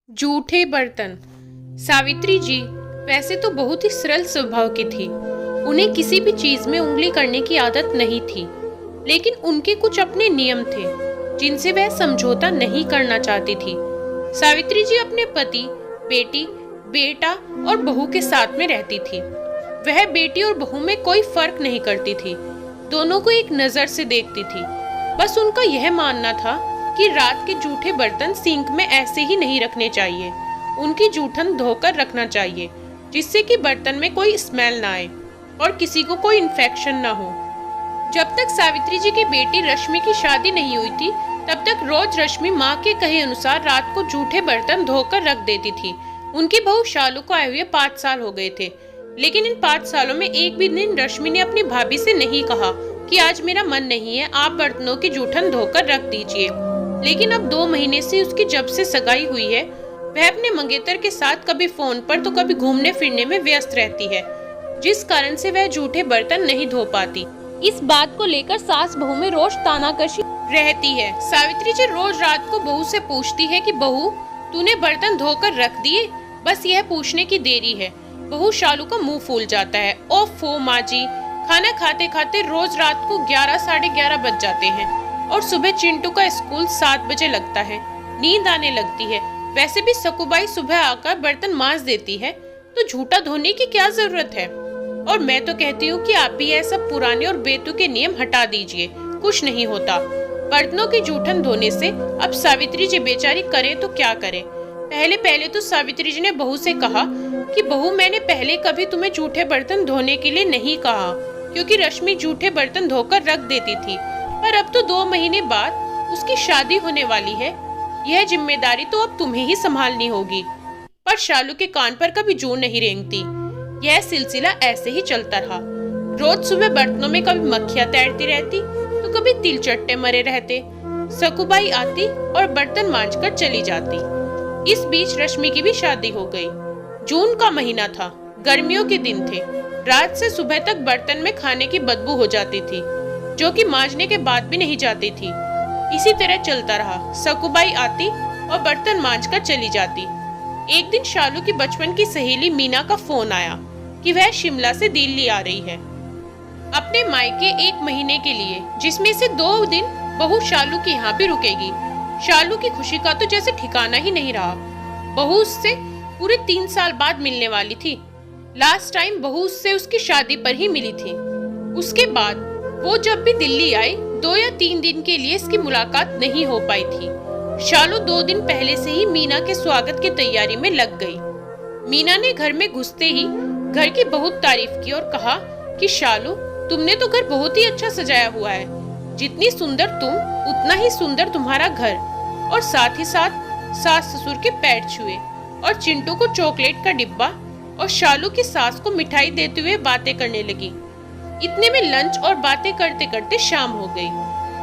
जूठे बर्तन। सावित्री जी वैसे तो बहुत ही सरल स्वभाव की थी। उन्हें किसी भी चीज में उंगली करने की आदत नहीं थी, लेकिन उनके कुछ अपने नियम थे जिनसे वह समझौता नहीं करना चाहती थी। सावित्री जी अपने पति, बेटी, बेटा और बहू के साथ में रहती थी। वह बेटी और बहू में कोई फर्क नहीं करती थी, दोनों को एक नजर से देखती थी। बस उनका यह मानना था कि रात के जूठे बर्तन सिंक में ऐसे ही नहीं रखने चाहिए। उनकी जूठन धोकर रखना चाहिए, जिससे कि बर्तन में कोई स्मेल ना आए और किसी को कोई इन्फेक्शन ना हो। जब तक सावित्री जी की बेटी रश्मि की शादी नहीं हुई थी, तब तक रोज रश्मि माँ के कहे अनुसार रात को जूठे बर्तन धोकर रख देती थी। उनकी बहू शालू को आए हुए 5 साल हो गए थे, लेकिन इन 5 सालों में एक भी दिन रश्मि ने अपनी भाभी से नहीं कहा कि आज मेरा मन नहीं है, आप बर्तनों की जूठन धोकर रख दीजिए। लेकिन अब 2 महीने से उसकी जब से सगाई हुई है, वह अपने मंगेतर के साथ कभी फोन पर तो कभी घूमने फिरने में व्यस्त रहती है, जिस कारण से वह जूठे बर्तन नहीं धो पाती। इस बात को लेकर सास बहू में रोज तानाकशी रहती है। सावित्री जी रोज रात को बहू से पूछती है कि बहू, तूने बर्तन धोकर रख दिए? बस यह पूछने की देरी है। बहू शालू का मुंह फूल जाता है। ओफो माँ जी, खाना खाते खाते रोज रात को 11 साढ़े 11 बज जाते हैं और सुबह चिंटू का स्कूल 7 बजे लगता है। नींद आने लगती है। वैसे भी सकुबाई सुबह आकर बर्तन मांज देती है, तो झूठा धोने की क्या जरूरत है। और मैं तो कहती हूँ कि आप भी ये सब पुराने और बेतुके नियम हटा दीजिए, कुछ नहीं होता। बर्तनों की जूठन धोने से अब सावित्री जी बेचारी करे तो क्या करे। पहले तो सावित्री जी ने बहू से कहा कि बहू, मैंने पहले कभी तुम्हें जूठे बर्तन धोने के लिए नहीं कहा, क्योंकि रश्मि जूठे बर्तन धोकर रख देती थी। पर अब तो 2 महीने बाद उसकी शादी होने वाली है, यह जिम्मेदारी तो अब तुम्हें ही संभालनी होगी। पर शालू के कान पर कभी जूं नहीं रेंगती। यह सिलसिला ऐसे ही चलता रहा। रोज सुबह बर्तनों में कभी मक्खियां तैरती रहती, तो कभी तिल चट्टे मरे रहते। सकुबाई आती और बर्तन मांजकर चली जाती। इस बीच रश्मि की भी शादी हो गई। जून का महीना था, गर्मियों के दिन थे। रात से सुबह तक बर्तन में खाने की बदबू हो जाती थी, जो कि मांजने के बाद भी नहीं जाती थी। इसी तरह चलता रहा। सकुबाई आती और बर्तन मांजकर चली जाती। एक दिन शालू की बचपन की सहेली मीना का फोन आया कि वह शिमला से दिल्ली आ रही है अपने मायके 1 महीने के लिए, जिसमें से 2 दिन बहू शालू के यहाँ भी रुकेगी। शालू की खुशी का तो जैसे ठिकाना ही नहीं रहा। बहू उससे पूरे 3 साल बाद मिलने वाली थी। लास्ट टाइम बहू उससे उसकी शादी पर ही मिली थी। उसके बाद वो जब भी दिल्ली आई, 2 या 3 दिन के लिए इसकी मुलाकात नहीं हो पाई थी। शालू 2 दिन पहले से ही मीना के स्वागत की तैयारी में लग गई। मीना ने घर में घुसते ही घर की बहुत तारीफ की और कहा कि शालू, तुमने तो घर बहुत ही अच्छा सजाया हुआ है। जितनी सुंदर तुम, उतना ही सुंदर तुम्हारा घर। और साथ ही साथ सास ससुर के पैर छुए और चिंटू को चॉकलेट का डिब्बा और शालू की सास को मिठाई देते हुए बातें करने लगी। इतने में लंच और बातें करते करते शाम हो गई।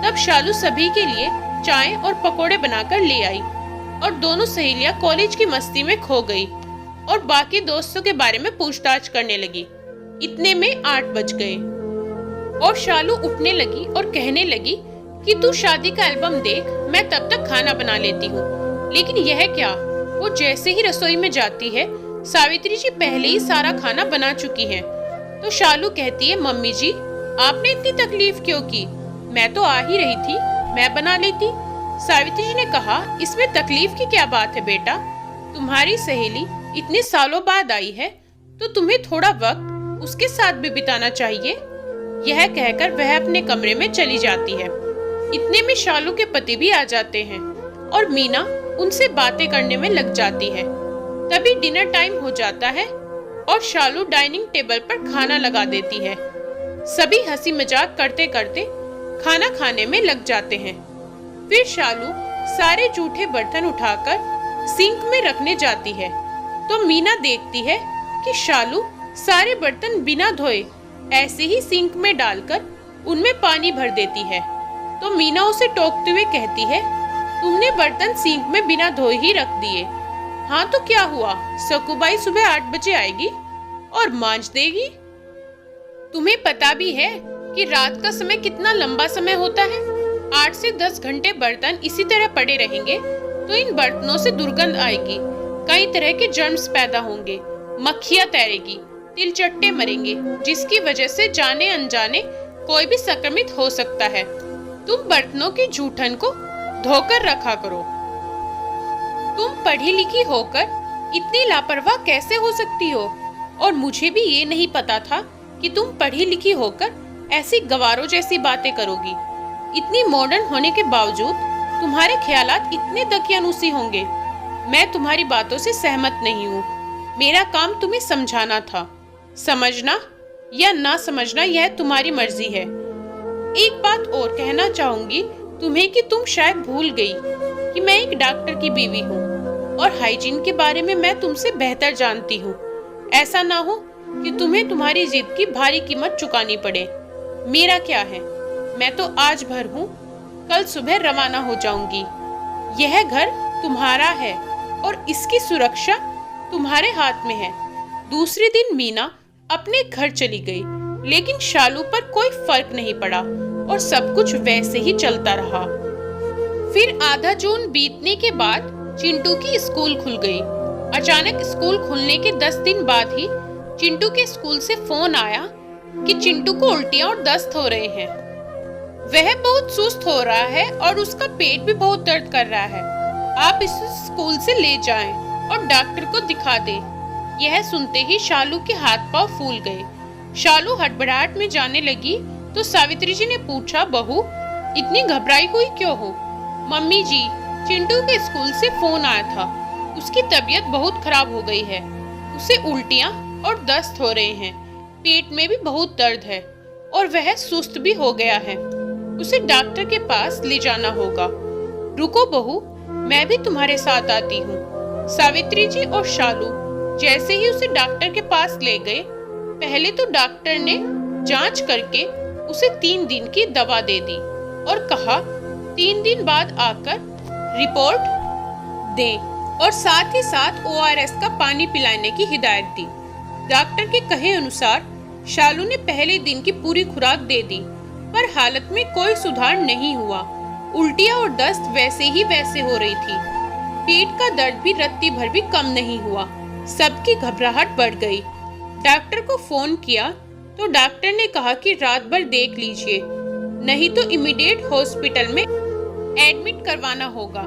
तब शालू सभी के लिए चाय और पकोड़े बनाकर ले आई और दोनों सहेलियां कॉलेज की मस्ती में खो गई और बाकी दोस्तों के बारे में पूछताछ करने लगी। इतने में 8 बज गए और शालू उठने लगी और कहने लगी कि तू शादी का एल्बम देख, मैं तब तक खाना बना लेती हूँ। लेकिन यह क्या, वो जैसे ही रसोई में जाती है, सावित्री जी पहले ही सारा खाना बना चुकी हैं। तो शालू कहती है, मम्मी जी, आपने इतनी तकलीफ क्यों की? मैं तो आ ही रही थी, मैं बना लेती। सावित्री जी ने कहा, इसमें तकलीफ की क्या बात है बेटा? तुम्हारी सहेली इतने सालों बाद आई है, तो तुम्हें थोड़ा वक्त उसके साथ भी बिताना चाहिए। यह कहकर वह अपने कमरे में चली जाती है। इतने में शालू के पति भी आ जाते हैं और मीना उनसे बातें करने में लग जाती है। तभी डिनर टाइम हो जाता है और शालू डाइनिंग टेबल पर खाना लगा देती है। सभी हंसी मजाक करते करते खाना खाने में लग जाते हैं। फिर शालू सारे जूठे बर्तन उठाकर सिंक में रखने जाती है, तो मीना देखती है कि शालू सारे बर्तन बिना धोए ऐसे ही सिंक में डालकर उनमें पानी भर देती है। तो मीना उसे टोकते हुए कहती है, तुमने बर्तन सिंक में बिना धोए ही रख दिए। हाँ तो क्या हुआ, सकुबाई सुबह 8 बजे आएगी और मांज देगी। तुम्हें पता भी है कि रात का समय कितना लंबा समय होता है। 8 से 10 घंटे बर्तन इसी तरह पड़े रहेंगे तो इन बर्तनों से दुर्गंध आएगी, कई तरह के जर्म्स पैदा होंगे, मक्खियां तैरेगी, तिलचट्टे मरेंगे, जिसकी वजह से जाने अनजाने कोई भी संक्रमित हो सकता है। तुम बर्तनों के जूठन को धोकर रखा करो। तुम पढ़ी लिखी होकर इतनी लापरवाह कैसे हो सकती हो? और मुझे भी ये नहीं पता था कि तुम पढ़ी लिखी होकर ऐसी गवारों जैसी बातें करोगी। इतनी मॉडर्न होने के बावजूद तुम्हारे ख्यालात इतने दकियानूसी होंगे। मैं तुम्हारी बातों से सहमत नहीं हूँ। मेरा काम तुम्हें समझाना था। समझना या ना समझना यह तुम्हारी मर्जी है। एक बात और कहना चाहूंगी तुम्हें कि तुम शायद भूल गई कि मैं एक डॉक्टर की बीवी हूँ और हाइजीन के बारे में मैं तुमसे बेहतर जानती हूँ। ऐसा ना हो कि तुम्हें तुम्हारी जिद की भारी कीमत चुकानी पड़े। मेरा क्या है, मैं तो आज भर हूँ, कल सुबह रवाना हो जाऊंगी। यह घर तुम्हारा है और इसकी सुरक्षा तुम्हारे हाथ में है। दूसरे दिन मीना अपने घर चली गई, लेकिन शालू पर कोई फर्क नहीं पड़ा और सब कुछ वैसे ही चलता रहा। फिर आधा जून बीतने के बाद चिंटू की स्कूल खुल गई। अचानक स्कूल खुलने के 10 दिन बाद ही चिंटू के स्कूल से फोन आया कि चिंटू को उल्टियां और दस्त हो रहे हैं। वह बहुत सुस्त हो रहा है और उसका पेट भी बहुत दर्द कर रहा है। आप इसे स्कूल से ले जाएं और डॉक्टर को दिखा दें। यह सुनते ही शालू के हाथ पांव फूल गए। शालू हड़बड़ाहट में जाने लगी तो सावित्री जी ने पूछा, बहू इतनी घबराई हुई क्यों हो? मम्मी जी, चिंटू के स्कूल से फोन आया था। उसकी तबीयत बहुत खराब हो गई है। उसे उल्टियां और दस्त हो रहे हैं, पेट में भी बहुत दर्द है और वह सुस्त भी हो गया है। उसे डॉक्टर के पास ले जाना होगा। रुको बहू, मैं भी तुम्हारे साथ आती हूँ। सावित्री जी और शालू जैसे ही उसे डॉक्टर के पास ले गए, पहले तो डॉक्टर ने जांच करके उसे 3 दिन की दवा दे दी और कहा 3 दिन बाद आकर रिपोर्ट दें और साथ ही साथ ORS का पानी पिलाने की हिदायत दी। डॉक्टर के कहे अनुसार शालू ने पहले दिन की पूरी खुराक दे दी, पर हालत में कोई सुधार नहीं हुआ। उल्टियां और दस्त वैसे ही वैसे हो रही थी। पेट का दर्द भी रत्ती भर भी कम नहीं हुआ। सबकी घबराहट बढ़ गई। डॉक्टर को फोन किया तो डॉक्टर ने कहा कि रात भर देख लीजिए, नहीं तो इमीडिएट हॉस्पिटल में एडमिट करवाना होगा।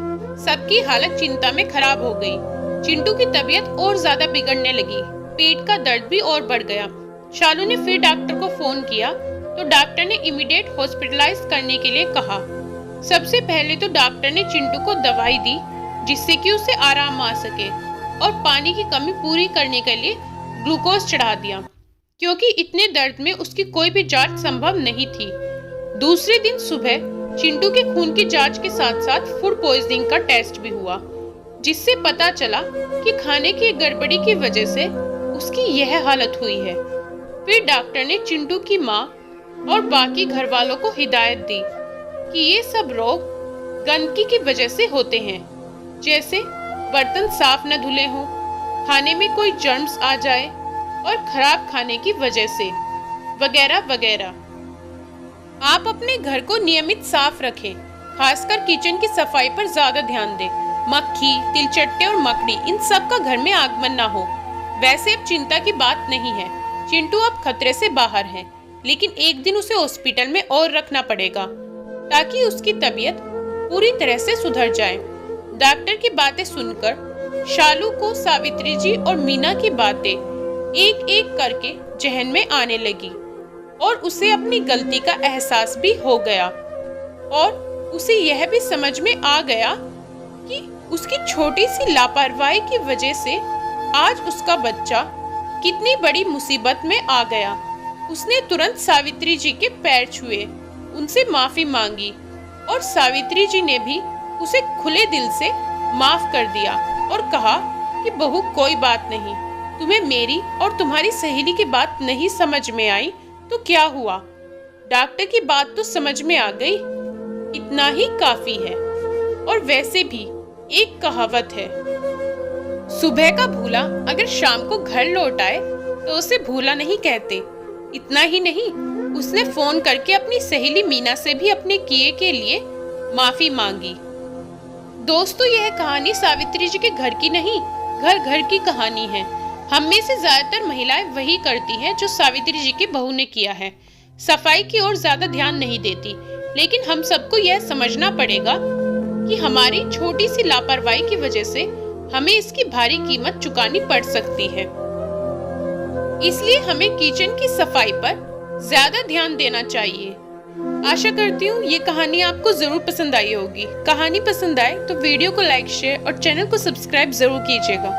सबकी हालत चिंता में खराब हो गई। चिंटू की तबीयत और ज्यादा बिगड़ने लगी। पेट का दर्द भी और बढ़ गया। शालू ने फिर डॉक्टर को फोन किया तो डॉक्टर ने इमीडिएट हॉस्पिटलाइज करने के लिए कहा। सबसे पहले तो डॉक्टर ने चिंटू को दवाई दी जिससे कि उसे आराम आ सके और पानी की कमी पूरी करने के लिए ग्लूकोज चढ़ा दिया, क्योंकि इतने दर्द में उसकी कोई भी जांच संभव नहीं थी। दूसरे दिन सुबह चिंटू के खून की जांच के साथ साथ फूड पॉइजनिंग का टेस्ट भी हुआ, जिससे पता चला कि खाने की गड़बड़ी की वजह से उसकी यह हालत हुई है। फिर डॉक्टर ने चिंटू की माँ और बाकी घर वालों को हिदायत दी कि ये सब रोग गंदगी की वजह से होते हैं, जैसे बर्तन साफ न धुले हों, खाने में कोई जर्म्स आ जाए और खराब खाने की वजह से, वगैरह वगैरह। आप अपने घर को नियमित साफ रखें, खासकर किचन की सफाई पर ज्यादा ध्यान दें। मक्खी, तिलचट्टे और मकड़ी, इन सब का घर में आगमन ना हो। वैसे अब चिंता की बात नहीं है। चिंटू अब खतरे से बाहर है, लेकिन एक दिन उसे हॉस्पिटल में और रखना पड़ेगा ताकि उसकी तबीयत पूरी तरह से सुधर जाए। डॉक्टर की बातें सुनकर शालू को सावित्री जी और मीना की बातें एक एक करके जहन में आने लगी और उसे अपनी गलती का एहसास भी हो गया और उसे यह भी समझ में आ गया कि उसकी छोटी सी लापरवाही की वजह से आज उसका बच्चा कितनी बड़ी मुसीबत में आ गया। उसने तुरंत सावित्री जी के पैर छुए, उनसे माफी मांगी और सावित्री जी ने भी उसे खुले दिल से माफ कर दिया और कहा कि बहू कोई बात नहीं, तुम्हें मेरी और तुम्हारी सहेली की बात नहीं समझ में आई तो क्या हुआ, डॉक्टर की बात तो समझ में आ गई, इतना ही काफी है। और वैसे भी एक कहावत है, सुबह का भूला अगर शाम को घर लौट आए तो उसे भूला नहीं कहते। इतना ही नहीं, उसने फोन करके अपनी सहेली मीना से भी अपने किए के लिए माफी मांगी। दोस्तों, यह कहानी सावित्री जी के घर की नहीं, घर घर की कहानी है। हम में से ज्यादातर महिलाएं वही करती हैं जो सावित्री जी की बहू ने किया है। सफाई की ओर ज्यादा ध्यान नहीं देती, लेकिन हम सबको यह समझना पड़ेगा कि हमारी छोटी सी लापरवाही की वजह से हमें इसकी भारी कीमत चुकानी पड़ सकती है। इसलिए हमें किचन की सफाई पर ज्यादा ध्यान देना चाहिए। आशा करती हूँ ये कहानी आपको जरूर पसंद आई होगी। कहानी पसंद आए तो वीडियो को लाइक, शेयर और चैनल को सब्सक्राइब जरूर कीजिएगा।